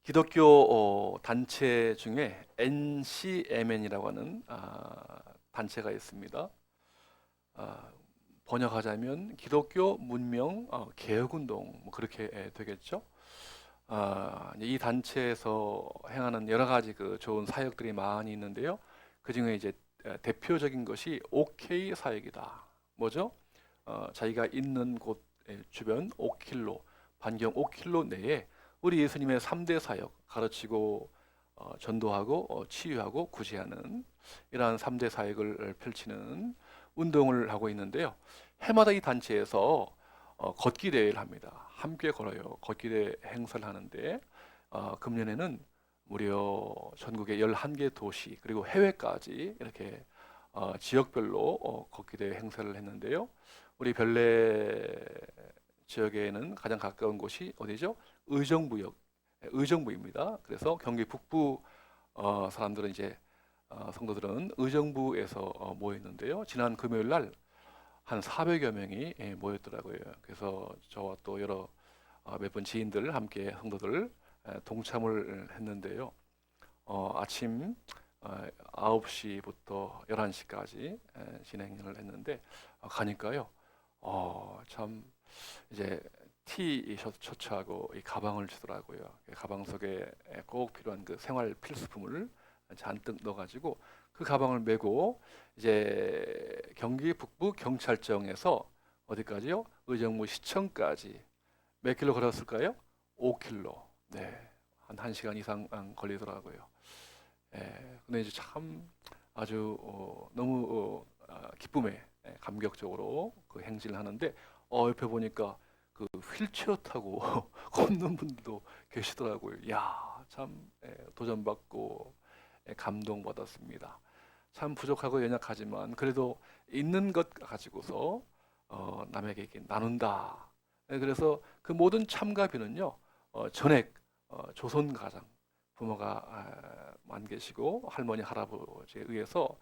기독교 단체 중에 NCMN이라고 하는 단체가 있습니다. 아, 번역하자면 기독교 문명 개혁운동 뭐 그렇게 되겠죠. 이 단체에서 행하는 여러 가지 그 좋은 사역들이 많이 있는데요. 그 중에 이제 대표적인 것이 OK 사역이다. 뭐죠? 자기가 있는 곳 주변 5킬로 반경 5킬로 내에 우리 예수님의 3대 사역 가르치고 전도하고 치유하고 구제하는 이러한 3대 사역을 펼치는 운동을 하고 있는데요. 해마다 이 단체에서 걷기 대회를 합니다. 함께 걸어요. 걷기 대회 행사를 하는데 금년에는 무려 전국의 11개 도시 그리고 해외까지 이렇게 지역별로 걷기 대회 행사를 했는데요. 우리 별내 지역에는 가장 가까운 곳이 어디죠? 의정부역, 의정부입니다. 그래서 경기 북부 사람들은 이제 성도들은 의정부에서 모였는데요. 지난 금요일 날 한 400여 명이 모였더라고요. 그래서 저와 또 여러 몇 분 지인들 함께 성도들 동참을 했는데요. 아침 9시부터 11시까지 진행을 했는데 가니까요. 참 이제 셔츠하고 이 가방을 주더라고요. 가방 속에 꼭 필요한 그 생활 필수품을 잔뜩 넣어가지고 그 가방을 메고 이제 경기 북부 경찰청에서 어디까지요? 의정부 시청까지 몇 킬로 걸었을까요? 5킬로. 네, 한 1시간 이상 걸리더라고요. 근데 이제 참 아주 너무 기쁨에 감격적으로 그 행진을 하는데 옆에 보니까 그 휠체어 타고 걷는 분들도 계시더라고요. 야, 참 도전받고 감동받았습니다. 참 부족하고 연약하지만 그래도 있는 것 가지고서 남에게 이렇게 나눈다. 그래서 그 모든 참가비는요 전액 조선 가장 부모가 만 계시고 할머니 할아버지에 의해서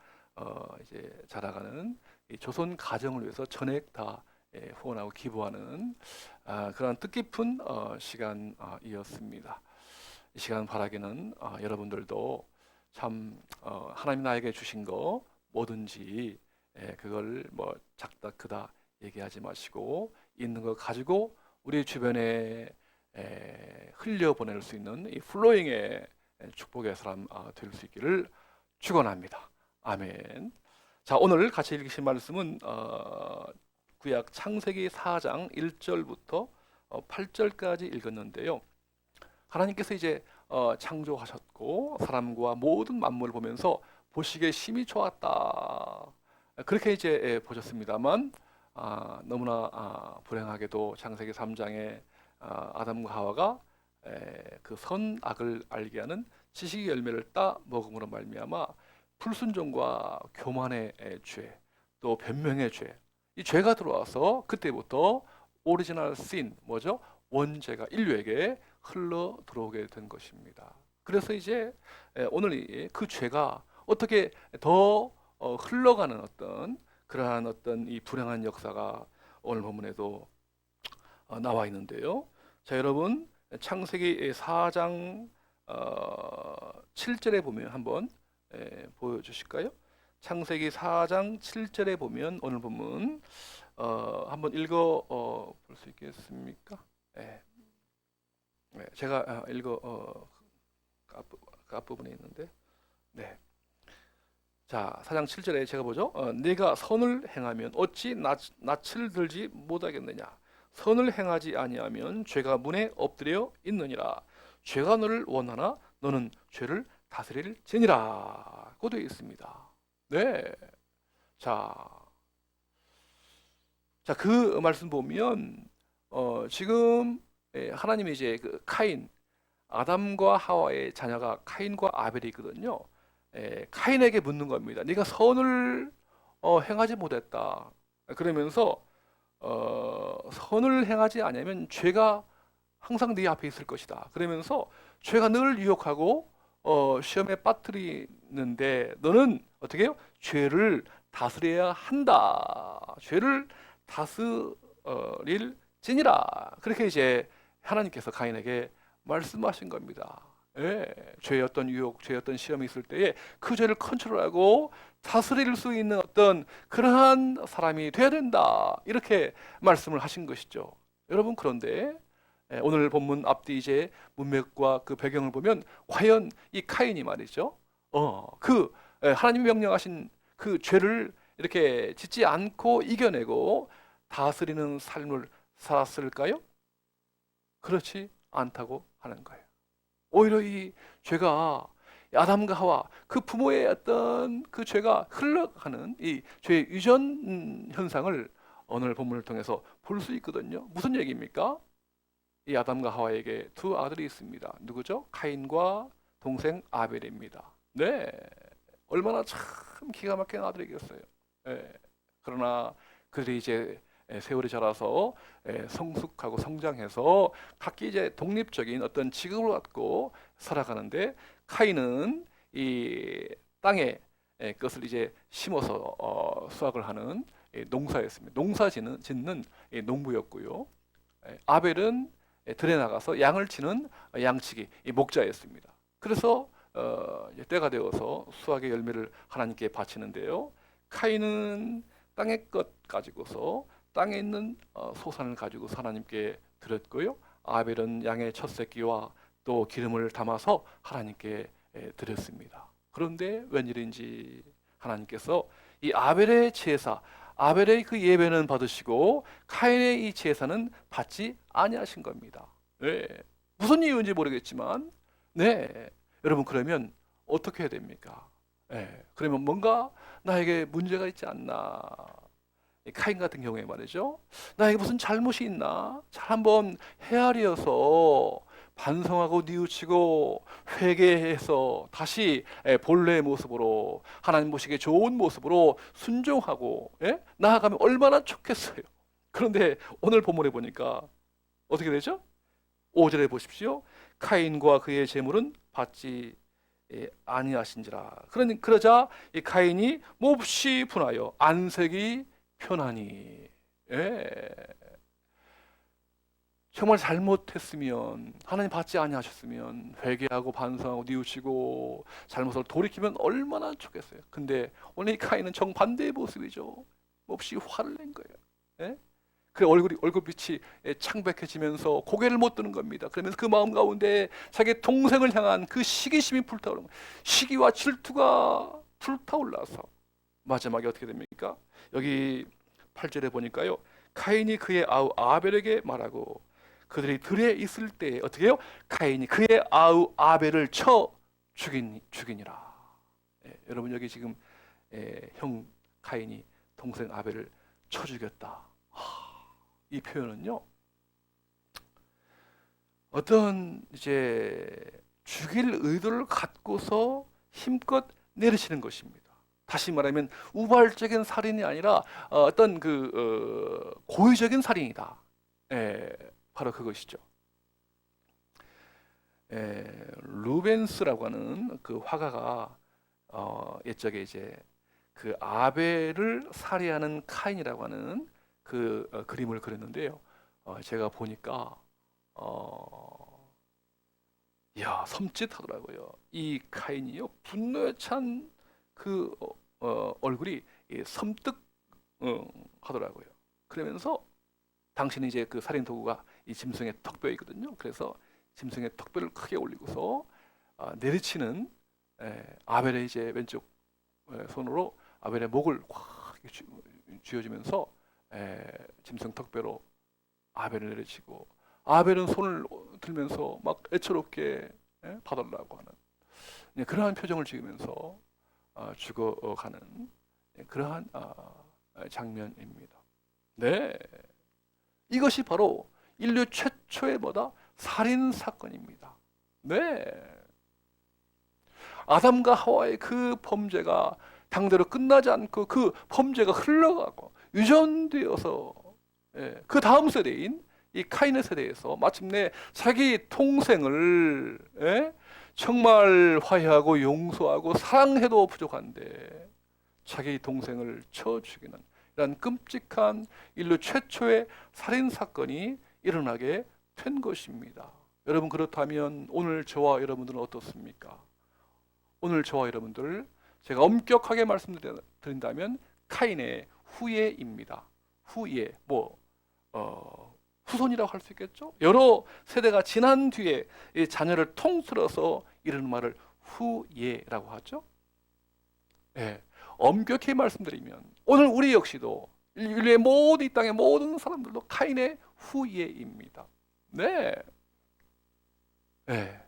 이제 자라가는 이 조선 가정을 위해서 전액 다 후원하고 기부하는 그런 뜻깊은 시간이었습니다. 이 시간 바라기는 여러분들도 참 하나님 나에게 주신 거 뭐든지 그걸 뭐 작다 크다 얘기하지 마시고 있는 거 가지고 우리 주변에 흘려보낼 수 있는 이 플로잉의 축복의 사람 될 수 있기를 축원합니다. 아멘. 자, 오늘 같이 읽으신 말씀은 구약 창세기 4장 1절부터 8절까지 읽었는데요. 하나님께서 이제 창조하셨고 사람과 모든 만물을 보면서 보시기에 심히 좋았다. 그렇게 이제 보셨습니다만 너무나 불행하게도 창세기 3장에 아담과 하와가 그 선악을 알게 하는 지식의 열매를 따 먹음으로 말미암아 불순종과 교만의 죄, 또 변명의 죄, 이 죄가 들어와서 그때부터 오리지널 신, 뭐죠? 원죄가 인류에게 흘러 들어오게 된 것입니다. 그래서 이제 오늘 그 죄가 어떻게 더 흘러가는 어떤 그러한 어떤 이 불행한 역사가 오늘 본문에도 나와 있는데요. 자, 여러분 창세기 4장 7절에 보면 한번 보여주실까요? 창세기 4장 7절에 보면 오늘 본문 한번 읽어 볼 수 있겠습니까? 네. 제가 읽어 그 앞부분에 있는데, 네. 자, 4장 7절에 제가 보죠. 네가 선을 행하면 어찌 낯을 들지 못하겠느냐? 선을 행하지 아니하면 죄가 문에 엎드려 있느니라. 죄가 너를 원하나 너는 죄를 다스릴지니라. 고 되어 있습니다. 네. 자, 그 말씀 보면 지금 하나님이 이제 그 카인, 아담과 하와의 자녀가 카인과 아벨이거든요. 카인에게 묻는 겁니다. 네가 선을 행하지 못했다. 그러면서 선을 행하지 않으면 죄가 항상 네 앞에 있을 것이다. 그러면서 죄가 늘 유혹하고 시험에 빠뜨리는데 너는 어떻게 해요? 죄를 다스려야 한다. 죄를 다스릴지니라. 그렇게 이제 하나님께서 가인에게 말씀하신 겁니다. 예, 죄의 어떤 유혹, 죄의 어떤 시험이 있을 때에 그 죄를 컨트롤하고 다스릴 수 있는 어떤 그러한 사람이 돼야 된다. 이렇게 말씀을 하신 것이죠. 여러분, 그런데 오늘 본문 앞뒤 이제 문맥과 그 배경을 보면 과연 이 카인이 말이죠. 하나님이 명령하신 그 죄를 이렇게 짓지 않고 이겨내고 다스리는 삶을 살았을까요? 그렇지 않다고 하는 거예요. 오히려 이 죄가 아담과 하와 그 부모의 어떤 그 죄가 흘러가는 이 죄의 유전 현상을 오늘 본문을 통해서 볼 수 있거든요. 무슨 얘기입니까? 이 아담과 하와에게 두 아들이 있습니다. 누구죠? 카인과 동생 아벨입니다. 네, 얼마나 참 기가 막힌 아들이겠어요. 예. 그러나 그들이 이제 세월이 자라서 성숙하고 성장해서 각기 이제 독립적인 어떤 직업을 갖고 살아가는데, 카인은 이 땅에 것을 이제 심어서 수확을 하는 농사였습니다. 농사 짓는 농부였고요. 아벨은 들에 나가서 양을 치는 양치기 목자였습니다. 그래서 이제 때가 되어서 수확의 열매를 하나님께 바치는데요. 카인은 땅의 것 가지고서 땅에 있는 소산을 가지고 하나님께 드렸고요. 아벨은 양의 첫 새끼와 또 기름을 담아서 하나님께 드렸습니다. 그런데 웬일인지 하나님께서 이 아벨의 제사, 아벨의 그 예배는 받으시고 카인의 이 제사는 받지 아니하신 겁니다. 네. 무슨 이유인지 모르겠지만, 네, 여러분, 그러면 어떻게 해야 됩니까? 네. 그러면 뭔가 나에게 문제가 있지 않나? 카인 같은 경우에 말이죠. 나에게 무슨 잘못이 있나? 잘 한번 헤아려서 반성하고 뉘우치고 회개해서 다시 본래의 모습으로, 하나님 보시기에 좋은 모습으로 순종하고 나아가면 얼마나 좋겠어요. 그런데 오늘 본문에 보니까 어떻게 되죠? 5절에 보십시오. 카인과 그의 재물은 받지 아니하신지라. 그러자 이 카인이 몹시 분하여 안색이 편하니. 정말 잘못했으면, 하나님 받지 아니하셨으면 회개하고 반성하고 뉘우치고 잘못을 돌이키면 얼마나 좋겠어요. 근데 오늘 이 카인은 정반대의 모습이죠. 몹시 화를 낸 거예요. 그 얼굴빛이 창백해지면서 고개를 못 드는 겁니다. 그러면서 그 마음 가운데 자기 동생을 향한 그 시기심이 불타오르는 거예요. 시기와 질투가 불타올라서 마지막에 어떻게 됩니까? 여기 8절에 보니까요, 카인이 그의 아우 아벨에게 말하고 그들이 들에 있을 때 어떻게 해요? 카인이 그의 아우 아벨을 쳐 죽이니라. 여러분, 여기 지금 형 카인이 동생 아벨을 쳐 죽였다. 이 표현은요, 어떤 이제 죽일 의도를 갖고서 힘껏 내리시는 것입니다. 다시 말하면 우발적인 살인이 아니라 어떤 고의적인 살인이다. 바로 그것이죠. 루벤스라고 하는 그 화가가 옛적에 이제 그 아벨을 살해하는 카인이라고 하는 그 그림을 그렸는데요. 제가 보니까 이야, 섬찟하더라고요. 이 카인이요, 분노에 찬 그 얼굴이 섬뜩 하더라고요. 그러면서 당신은 이제 그 살인 도구가 이 짐승의 턱뼈이거든요. 그래서 짐승의 턱뼈를 크게 올리고서 내리치는 아벨의 이제 왼쪽 손으로 아벨의 목을 확 쥐어주면서 짐승 턱뼈로 아벨을 내리치고, 아벨은 손을 들면서 막 애처롭게 봐달라고 하는 그러한 표정을 지으면서 죽어가는 그러한 장면입니다. 네, 이것이 바로 인류 최초의 살인 사건입니다. 네, 아담과 하와의 그 범죄가 당대로 끝나지 않고 그 범죄가 흘러가고 유전되어서 그 다음 세대인 이 카인의 세대에서 마침내 자기 동생을 정말 화해하고 용서하고 사랑해도 부족한데 자기 동생을 쳐 죽이는 이런 끔찍한 인류 최초의 살인 사건이 일어나게 된 것입니다. 여러분 그렇다면 오늘 저와 여러분들은 어떻습니까? 오늘 저와 여러분들 제가 엄격하게 말씀드린다면 카인의 후예입니다. 후예, 후손이라고 할 수 있겠죠? 여러 세대가 지난 뒤에 이 자녀를 통틀어서 이런 말을 후예라고 하죠. 예, 엄격히 말씀드리면 오늘 우리 역시도 인류의 모든 이 땅의 모든 사람들도 카인의 후예입니다. 네, 예.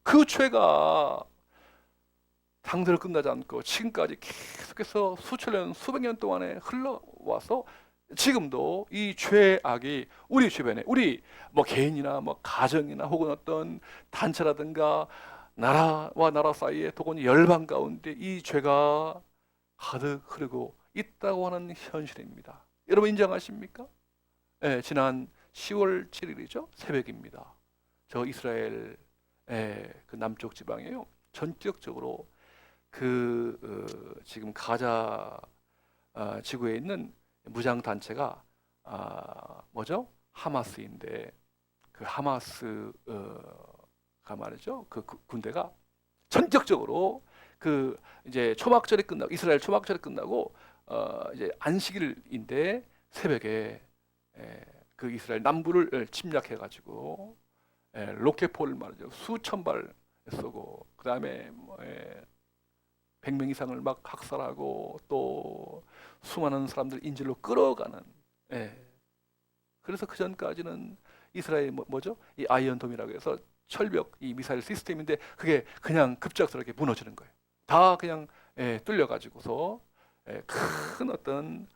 그 죄가 당대로 끝나지 않고 지금까지 계속해서 수천 년, 수백 년 동안에 흘러와서 지금도 이 죄악이 우리 주변에 우리 개인이나 가정이나 혹은 어떤 단체라든가 나라와 나라 사이에 혹은 열방 가운데 이 죄가 가득 흐르고 있다고 하는 현실입니다. 여러분 인정하십니까? 네, 지난 10월 7일이죠. 새벽입니다. 저 이스라엘 그 남쪽 지방이에요. 전격적으로 지금 가자 지구에 있는 무장 단체가 뭐죠? 하마스인데 그 하마스가 말이죠. 그 군대가 전격적으로 이제 초막절이 끝나고 이스라엘 초막절이 끝나고 이제 안식일인데 새벽에 그 이스라엘 남부를 침략해 가지고 로켓포를 말이죠. 수천 발 쏘고 그다음에 100명 이상을 막 학살하고 또 수많은 사람들 인질로 끌어가는. 그래서 그 전까지는 이스라엘 뭐죠? 이 아이언돔이라고 해서 철벽 이 미사일 시스템인데 그게 그냥 급작스럽게 무너지는 거예요. 다 그냥 뚫려 가지고서 큰 어떤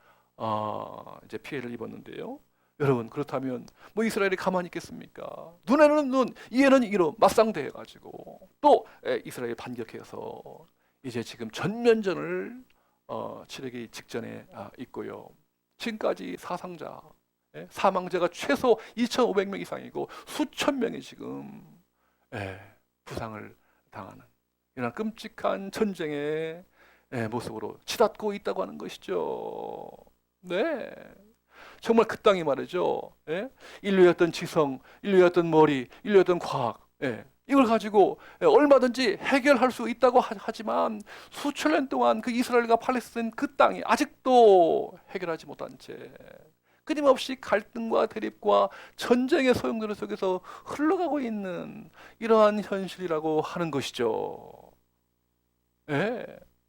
이제 피해를 입었는데요. 여러분 그렇다면 이스라엘이 가만히 있겠습니까? 눈에는 눈, 이에는 이로 맞상대해 가지고 또 이스라엘이 반격해서 이제 지금 전면전을 치르기 직전에 있고요. 지금까지 사망자가 최소 2,500명 이상이고 수천 명이 지금 부상을 당하는 이런 끔찍한 전쟁의 모습으로 치닫고 있다고 하는 것이죠. 네. 정말 그 땅이 말이죠. 인류의 어떤 지성, 인류의 어떤 머리, 인류의 어떤 과학, 이걸 가지고 얼마든지 해결할 수 있다고 하지만 수천 년 동안 그 이스라엘과 팔레스타인 그 땅이 아직도 해결하지 못한 채 끊임없이 갈등과 대립과 전쟁의 소용돌이 속에서 흘러가고 있는 이러한 현실이라고 하는 것이죠.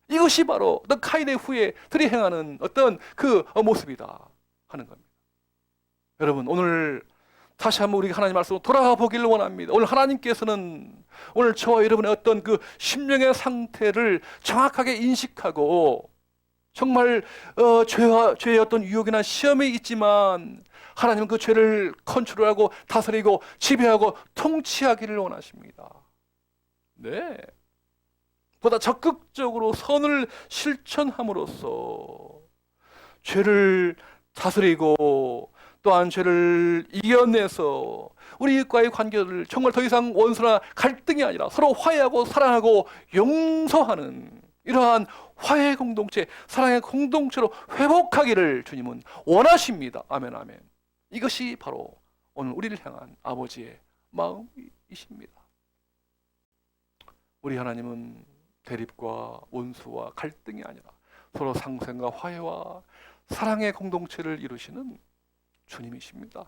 이것이 바로 카인의 후예들이 행하는 어떤 그 모습이다 하는 겁니다. 여러분 오늘 다시 한번 우리가 하나님 말씀으로 돌아보기를 원합니다. 오늘 하나님께서는 오늘 저와 여러분의 어떤 그 심령의 상태를 정확하게 인식하고 정말 죄의 어떤 유혹이나 시험이 있지만 하나님은 그 죄를 컨트롤하고 다스리고 지배하고 통치하기를 원하십니다. 네. 보다 적극적으로 선을 실천함으로써 죄를 다스리고 또한 죄를 이겨내서 우리 이웃과의 관계를 정말 더 이상 원수나 갈등이 아니라 서로 화해하고 사랑하고 용서하는 이러한 화해 공동체, 사랑의 공동체로 회복하기를 주님은 원하십니다. 아멘, 아멘. 이것이 바로 오늘 우리를 향한 아버지의 마음이십니다. 우리 하나님은 대립과 원수와 갈등이 아니라 서로 상생과 화해와 사랑의 공동체를 이루시는 주님이십니다.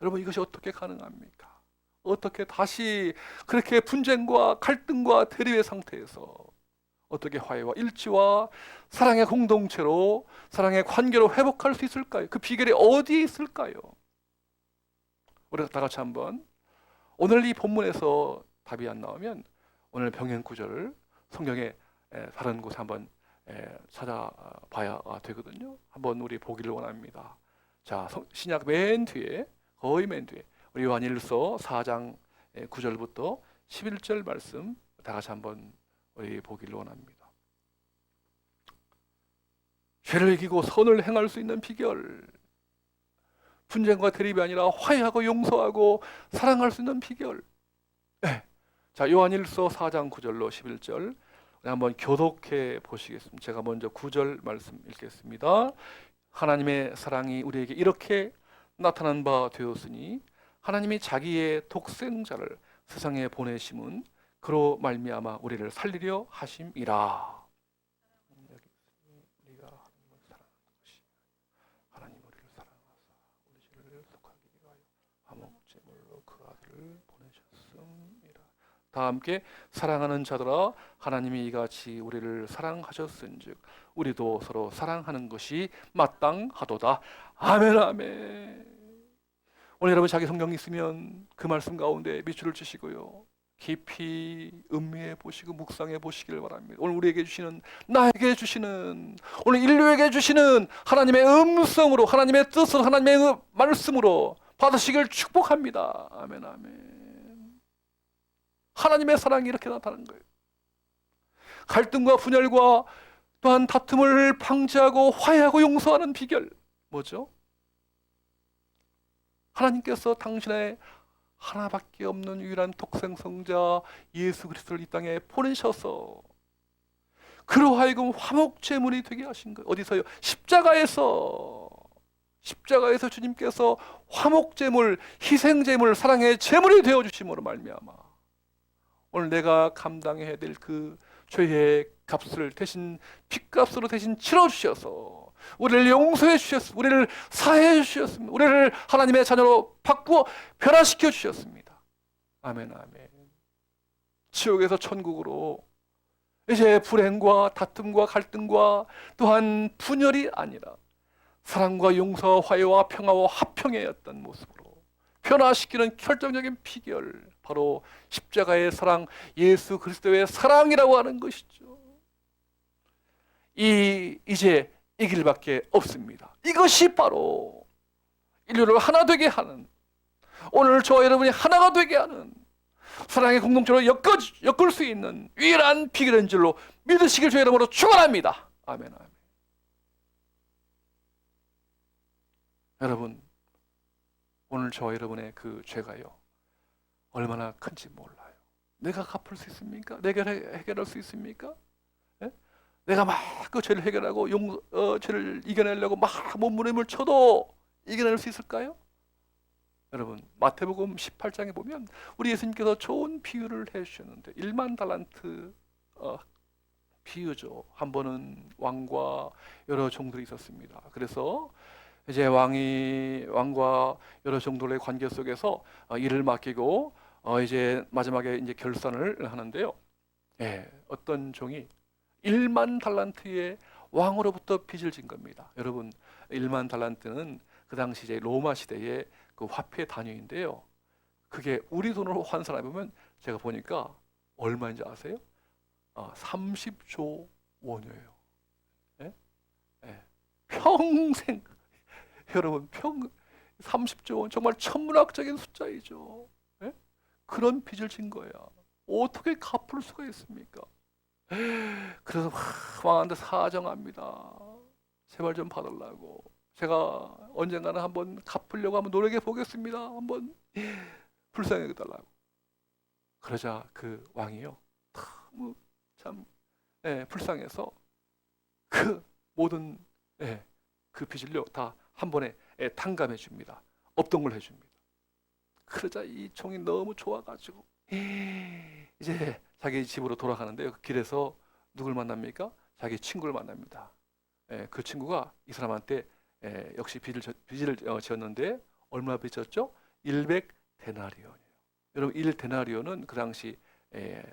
여러분 이것이 어떻게 가능합니까? 어떻게 다시 그렇게 분쟁과 갈등과 대립의 상태에서 어떻게 화해와 일치와 사랑의 공동체로 사랑의 관계로 회복할 수 있을까요? 그 비결이 어디에 있을까요? 우리가 다 같이 한번 오늘 이 본문에서 답이 안 나오면 오늘 병행 구절을 성경의 다른 곳에 한번 찾아봐야 되거든요. 한번 우리 보기를 원합니다. 자, 신약 맨 뒤에 거의 맨 뒤에 우리 요한일서 4장 9절부터 11절 말씀 다 같이 한번 우리 보기를 원합니다. 죄를 이기고 선을 행할 수 있는 비결, 분쟁과 대립이 아니라 화해하고 용서하고 사랑할 수 있는 비결. 자, 요한일서 4장 9절로 11절 한번 교독해 보시겠습니다. 제가 먼저 9절 말씀 읽겠습니다. 하나님의 사랑이 우리에게 이렇게 나타난 바 되었으니 하나님이 자기의 독생자를 세상에 보내심은 그로 말미암아 우리를 살리려 하심이라. 여기 우리가 하나님을 사랑하는 것이 하나님 우리를 사랑하사 우리 죄를 속하기 위하여 화목제물로 그 아들을 보내셨음이라. 다 함께 사랑하는 자들아 하나님이 이같이 우리를 사랑하셨은즉 우리도 서로 사랑하는 것이 마땅하도다. 아멘 아멘. 오늘 여러분 자기 성경 있으면 그 말씀 가운데 밑줄을 치시고요. 깊이 음미해 보시고 묵상해 보시길 바랍니다. 오늘 우리에게 주시는, 나에게 주시는, 오늘 인류에게 주시는 하나님의 음성으로, 하나님의 뜻으로, 하나님의 말씀으로 받으시길 축복합니다. 아멘 아멘. 하나님의 사랑이 이렇게 나타나는 거예요. 갈등과 분열과 또한 다툼을 방지하고 화해하고 용서하는 비결 뭐죠? 하나님께서 당신의 하나밖에 없는 유일한 독생성자 예수 그리스도를 이 땅에 보내셔서 그로 하여금 화목제물이 되게 하신 거예요. 어디서요? 십자가에서 주님께서 화목제물, 희생제물, 사랑의 제물이 되어주심으로 말미암아 오늘 내가 감당해야 될 그 죄의 값을 대신 핏값으로 대신 치러주셔서 우리를 용서해 주셨습니다. 우리를 사해해 주셨습니다. 우리를 하나님의 자녀로 바꾸어 변화시켜 주셨습니다. 아멘 아멘. 지옥에서 천국으로 이제 불행과 다툼과 갈등과 또한 분열이 아니라 사랑과 용서와 화해와 평화와 화평의 어떤 모습으로 변화시키는 결정적인 비결, 바로 십자가의 사랑, 예수 그리스도의 사랑이라고 하는 것이죠. 이제 이 길밖에 없습니다. 이것이 바로 인류를 하나 되게 하는, 오늘 저와 여러분이 하나가 되게 하는, 사랑의 공동체로 엮을 수 있는 유일한 비결인 줄로 믿으시길 주의 이름으로 축원합니다. 아멘 아멘. 여러분, 오늘 저와 여러분의 그 죄가요 얼마나 큰지 몰라요. 내가 갚을 수 있습니까? 내가 해결할 수 있습니까? 예? 내가 막 그 죄를 해결하고 죄를 이겨내려고 막 몸부림을 쳐도 이겨낼 수 있을까요? 여러분, 마태복음 18장에 보면 우리 예수님께서 좋은 비유를 해주셨는데 1만 달란트 비유죠. 한 번은 왕과 여러 종들이 있었습니다. 그래서 이제 왕과 여러 종들의 관계 속에서 일을 맡기고 이제 마지막에 이제 결산을 하는데요. 예, 어떤 종이 1만 달란트의 왕으로부터 빚을 진 겁니다. 여러분, 1만 달란트는 그 당시 이제 로마 시대의 그 화폐 단위인데요. 그게 우리 돈으로 환산해 보면 제가 보니까 얼마인지 아세요? 30조 원이에요. 예? 예. 평생 여러분 30조 원 정말 천문학적인 숫자이죠. 예? 그런 빚을 진 거야. 어떻게 갚을 수가 있습니까? 그래서 왕한테 사정합니다. 제발 좀 받으려고. 제가 언젠가는 한번 갚으려고 한번 노력해 보겠습니다. 한번 불쌍히 해달라고. 그러자 그 왕이요 너무 참 불쌍해서 그 모든 그 빚을요 다 한 번에 탕감해 줍니다. 업동을 해줍니다. 그러자 이 종이 너무 좋아가지고 이제 자기 집으로 돌아가는데요. 그 길에서 누굴 만납니까? 자기 친구를 만납니다. 그 친구가 이 사람한테 역시 빚을 지었는데 얼마 빚졌죠? 100데나리온이에요. 여러분 1데나리온은 그 당시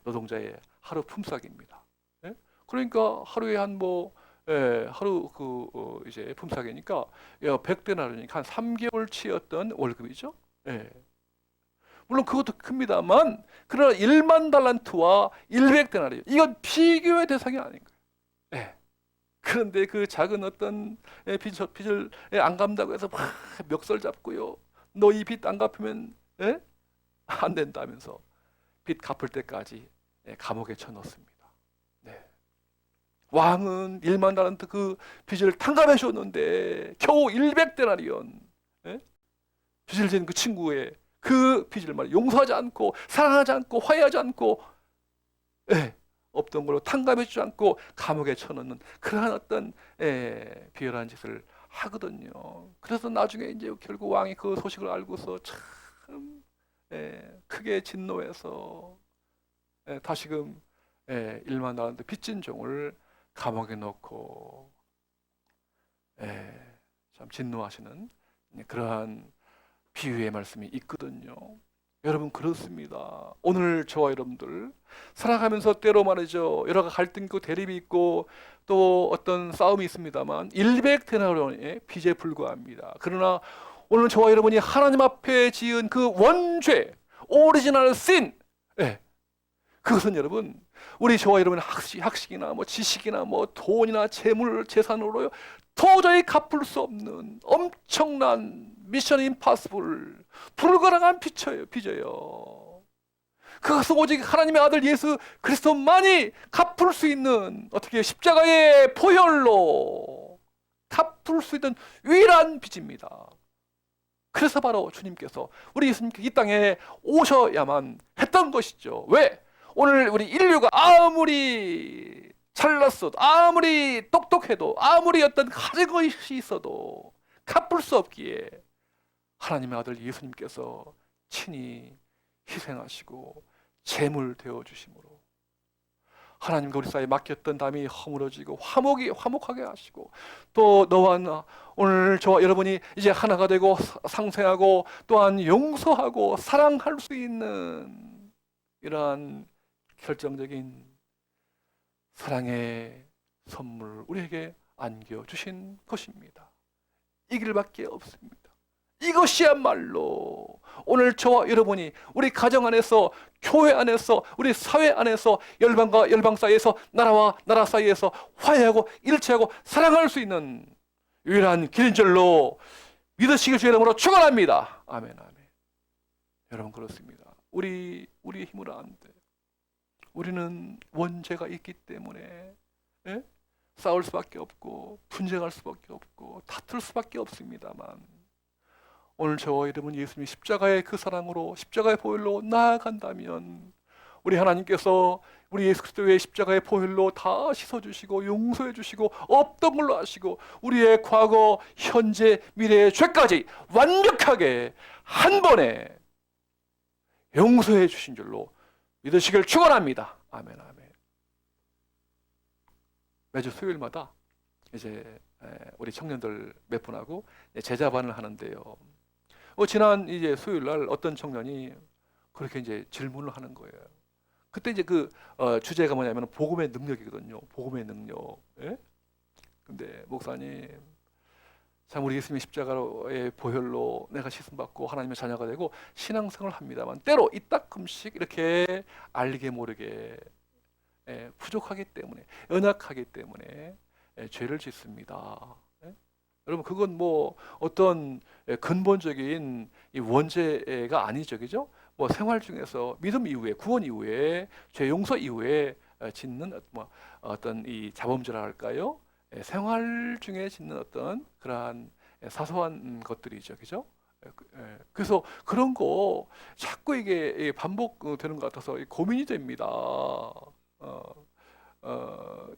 노동자의 하루 품삯입니다. 그러니까 하루에 하루 이제 품삯이니까 100데나리온이니까 한 3개월 치였던 월급이죠. 물론 그것도 큽니다만 그러나 1만 달란트와 100데나리온 이건 비교의 대상이 아닌 거예요. 그런데 그 작은 어떤 빚을 안 갚는다고 해서 막 멱살 잡고요. 너 이 빚 안 갚으면 안 된다면서 빚 갚을 때까지 감옥에 쳐넣습니다. 왕은 1만 달란트 그 빚을 탕감해 줬는데 겨우 100데나리온 빚을 진 그 친구의 그 빚을 용서하지 않고 사랑하지 않고 화해하지 않고 없던 걸로 탕감해 주지 않고 감옥에 쳐넣는 그러한 어떤 비열한 짓을 하거든요. 그래서 나중에 이제 결국 왕이 그 소식을 알고서 참 참 크게 진노해서 다시금 일만 나는데 빚진 종을 감옥에 넣고 참 진노하시는 그러한 비유의 말씀이 있거든요. 여러분 그렇습니다. 오늘 저와 여러분들 살아가면서 때로 말이죠, 여러 가지 갈등 있고 대립이 있고 또 어떤 싸움이 있습니다만 100데나리온의 빚에 불과합니다. 그러나 오늘 저와 여러분이 하나님 앞에 지은 그 원죄, 오리지널 신, 그것은 여러분 우리 저와 여러분의 학식이나 뭐 지식이나 뭐 돈이나 재물 재산으로 도저히 갚을 수 없는 엄청난 미션 임파서블, 불가능한 빚이에요. 그것은 오직 하나님의 아들 예수 그리스도만이 갚을 수 있는, 어떻게 십자가의 보혈로 갚을 수 있는 유일한 빚입니다. 그래서 바로 주님께서, 우리 예수님께서 이 땅에 오셔야만 했던 것이죠. 왜? 오늘 우리 인류가 아무리 잘났어도, 아무리 똑똑해도, 아무리 어떤 가진 것이 있어도 갚을 수 없기에 하나님의 아들 예수님께서 친히 희생하시고 제물 되어 주심으로 하나님과 우리 사이에 맡겼던 담이 허물어지고 화목하게 하시고, 또 너와 나, 오늘 저와 여러분이 이제 하나가 되고 상생하고 또한 용서하고 사랑할 수 있는 이러한 결정적인 사랑의 선물 우리에게 안겨주신 것입니다. 이 길밖에 없습니다. 이것이야말로 오늘 저와 여러분이 우리 가정 안에서, 교회 안에서, 우리 사회 안에서, 열방과 열방 사이에서, 나라와 나라 사이에서 화해하고 일치하고 사랑할 수 있는 유일한 길인 줄로 믿으시길 주의 이름으로 축원합니다. 아멘, 아멘. 여러분 그렇습니다. 우리 힘으로 안 돼. 우리는 원죄가 있기 때문에 싸울 수밖에 없고 분쟁할 수밖에 없고 다툴 수밖에 없습니다만, 오늘 저와 여러분 예수님이 십자가의 그 사랑으로, 십자가의 보혈로 나아간다면 우리 하나님께서 우리 예수 그리스도의 십자가의 보혈로 다 씻어주시고 용서해 주시고 없던 걸로 하시고 우리의 과거, 현재, 미래의 죄까지 완벽하게 한 번에 용서해 주신 줄로 믿으시길 축원합니다. 아멘, 아멘. 매주 수요일마다 이제 우리 청년들 몇 분하고 제자반을 하는데요. 지난 이제 수요일 날 어떤 청년이 그렇게 이제 질문을 하는 거예요. 그때 이제 그 주제가 뭐냐면 복음의 능력이거든요. 복음의 능력. 근데 목사님, 참 우리 예수님의 십자가의 보혈로 내가 씻음 받고 하나님의 자녀가 되고 신앙생활을 합니다만 때로 이따금씩 이렇게 알게 모르게 부족하기 때문에, 연약하기 때문에 죄를 짓습니다. 여러분 그건 뭐 어떤 근본적인 이 원죄가 아니죠, 그죠? 뭐 생활 중에서 믿음 이후에, 구원 이후에, 죄 용서 이후에 짓는 뭐 어떤 이 자범죄라 할까요? 생활 중에 짓는 어떤 그러한 사소한 것들이죠, 그죠? 그래서 그런 거 자꾸 이게 반복되는 것 같아서 고민이 됩니다.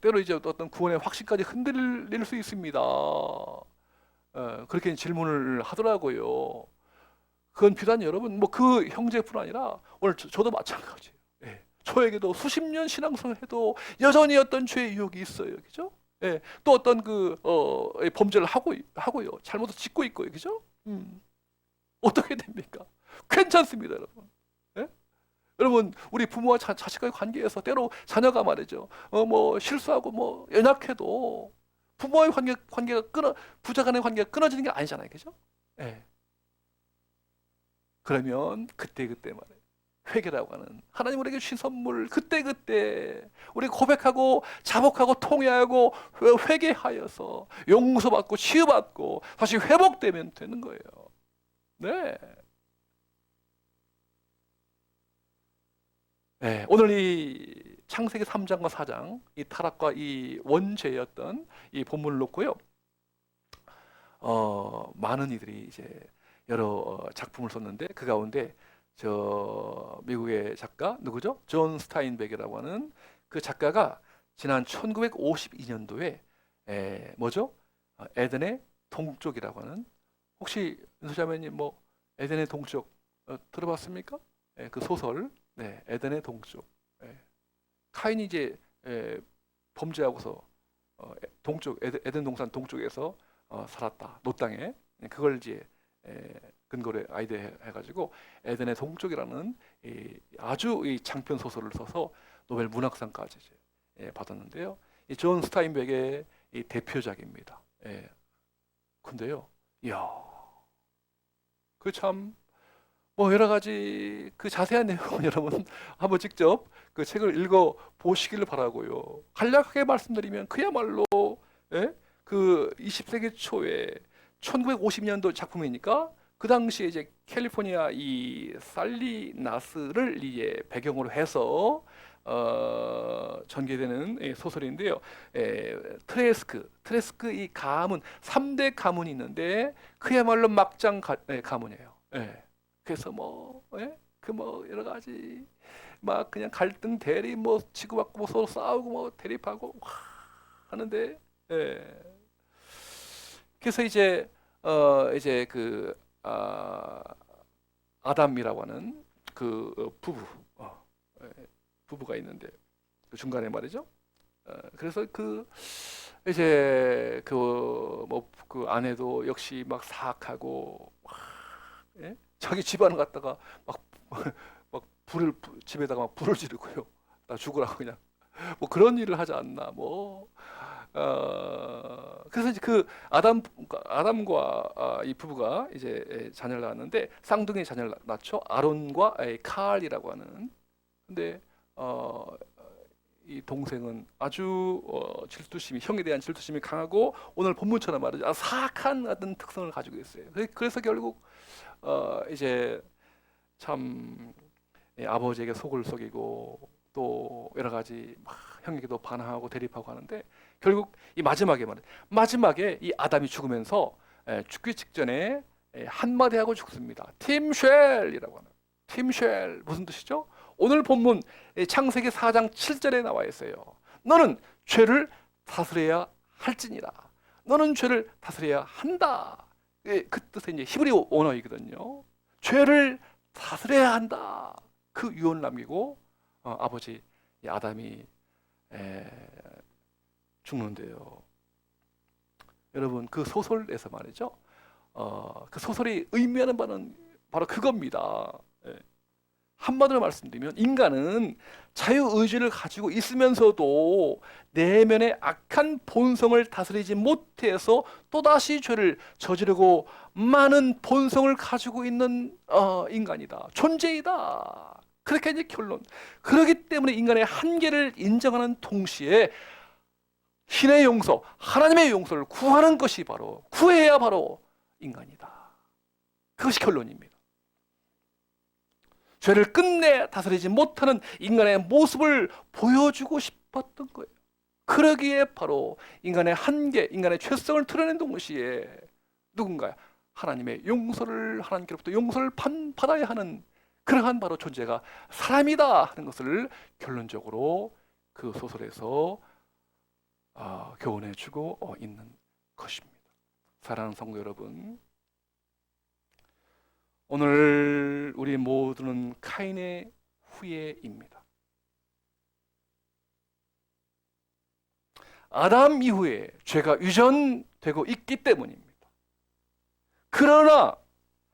때로 이제 어떤 구원의 확신까지 흔들릴 수 있습니다. 그렇게 질문을 하더라고요. 그건 비단 여러분 뭐 그 형제뿐 아니라 오늘 저도 마찬가지예요. 저에게도 수십 년 신앙생활 해도 여전히 어떤 죄의 유혹이 있어요, 그죠? 또 어떤 그 범죄를 하고요, 잘못을 짓고 있고요, 그죠? 어떻게 됩니까? 괜찮습니다, 여러분. 여러분 우리 부모와 자식과의 관계에서 때로 자녀가 말이죠, 뭐 실수하고 뭐 연약해도 부모와의 관계가 부자간의 관계가 끊어지는 게 아니잖아요, 그죠? 그러면 그때 말이에요, 회개라고 하는 하나님 우리에게 주신 선물, 그때 우리 고백하고 자복하고 통회하고 회개하여서 용서받고 치유받고 다시 회복되면 되는 거예요. 오늘 이 창세기 3장과 4장, 이 타락과 이 원죄였던 이 본문을 놓고요, 많은 이들이 이제 여러 작품을 썼는데 그 가운데 저 미국의 작가 누구죠? 존 스타인백이라고 하는 그 작가가 지난 1952년도에 뭐죠? 에덴의 동쪽이라고 하는, 혹시 윤소자매님 뭐 에덴의 동쪽 들어봤습니까? 그 소설, 네, 에덴의 동쪽. 카인이 이제 범죄하고서 동쪽 에덴 동산 동쪽에서 살았다. 노 땅에. 그걸 이제 근거로 아이디어 해가지고 에덴의 동쪽이라는 아주 이 장편 소설을 써서 노벨 문학상까지 받았는데요. 이 존 스타인백의 이 대표작입니다. 근데요, 이야, 그 참 뭐 여러 가지 그 자세한 내용은 여러분 한번 직접 그 책을 읽어 보시기를 바라고요. 간략하게 말씀드리면 그야말로 그 20세기 초에 1950년도 작품이니까 그 당시에 이제 캘리포니아 이 살리나스를 이제 배경으로 해서 전개되는 소설인데요. 트레스크 이 가문 3대 가문이 있는데 그야말로 막장 가문이에요. 그래서 그 여러 가지 막 그냥 갈등 대립 치고받고 서로 싸우고 대립하고 하는데 그래서 이제 그 아담이라고 하는 그 부부가 있는데 그 중간에 말이죠. 그래서 그 이제 그 아내도 역시 막 사악하고 자기 집안을 갖다가 막 집에다가 막 불을 지르고요. 나 죽으라고 그냥 그런 일을 하지 않나 그래서 이제 그 아담과 이 부부가 이제 자녀를 낳았는데 쌍둥이 자녀를 낳죠. 아론과 칼이라고 하는. 근데 이 동생은 아주 질투심이 형에 대한 질투심이 강하고 오늘 본문처럼 말이죠. 사악한 어떤 특성을 가지고 있어요. 그래서 결국 이제 참 아버지에게 속을 속이고 또 여러 가지 막 형에게도 반항하고 대립하고 하는데 결국 이 마지막에 이 아담이 죽으면서 죽기 직전에 한마디 하고 죽습니다. 팀쉘이라고 하는. 팀쉘 무슨 뜻이죠? 오늘 본문 창세기 4장 7절에 나와 있어요. 너는 죄를 다스려야 할지니라. 너는 죄를 다스려야 한다. 그 뜻은 이제 히브리 언어이거든요. 죄를 다스려야 한다. 그 유언을 남기고 아버지 아담이 죽는데요. 여러분 그 소설에서 말이죠. 그 소설이 의미하는 바는 바로 그겁니다. 한마디로 말씀드리면 인간은 자유의지를 가지고 있으면서도 내면의 악한 본성을 다스리지 못해서 또다시 죄를 저지르고 많은 본성을 가지고 있는 인간이다. 존재이다. 그렇게 이제 결론. 그렇기 때문에 인간의 한계를 인정하는 동시에 신의 용서, 하나님의 용서를 구하는 것이 구해야 바로 인간이다. 그것이 결론입니다. 죄를 끝내 다스리지 못하는 인간의 모습을 보여주고 싶었던 거예요. 그러기에 바로 인간의 한계, 인간의 죄성을 드러낸 동시에 누군가 하나님의 용서를 하나님께로부터 용서를 받아야 하는 그러한 바로 존재가 사람이다 하는 것을 결론적으로 그 소설에서 교훈해주고 있는 것입니다. 사랑하는 성도 여러분, 오늘 우리 모두는 카인의 후예입니다. 아담 이후에 죄가 유전되고 있기 때문입니다.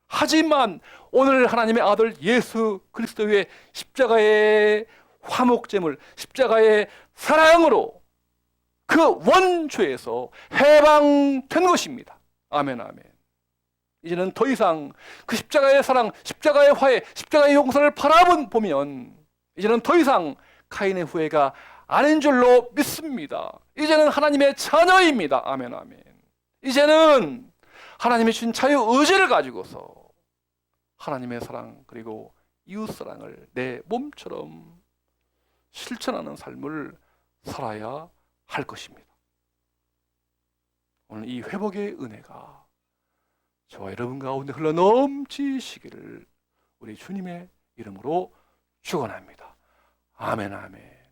하지만 오늘 하나님의 아들 예수 그리스도의 십자가의 화목제물, 십자가의 사랑으로 그 원죄에서 해방된 것입니다. 아멘, 아멘. 이제는 더 이상 그 십자가의 사랑, 십자가의 화해, 십자가의 용서를 바라보면 이제는 더 이상 카인의 후회가 아닌 줄로 믿습니다. 이제는 하나님의 자녀입니다. 아멘, 아멘. 이제는 하나님이 주신 자유의지를 가지고서 하나님의 사랑 그리고 이웃사랑을 내 몸처럼 실천하는 삶을 살아야 할 것입니다. 오늘 이 회복의 은혜가 저와 여러분 가운데 흘러넘치시기를 우리 주님의 이름으로 축원합니다. 아멘, 아멘.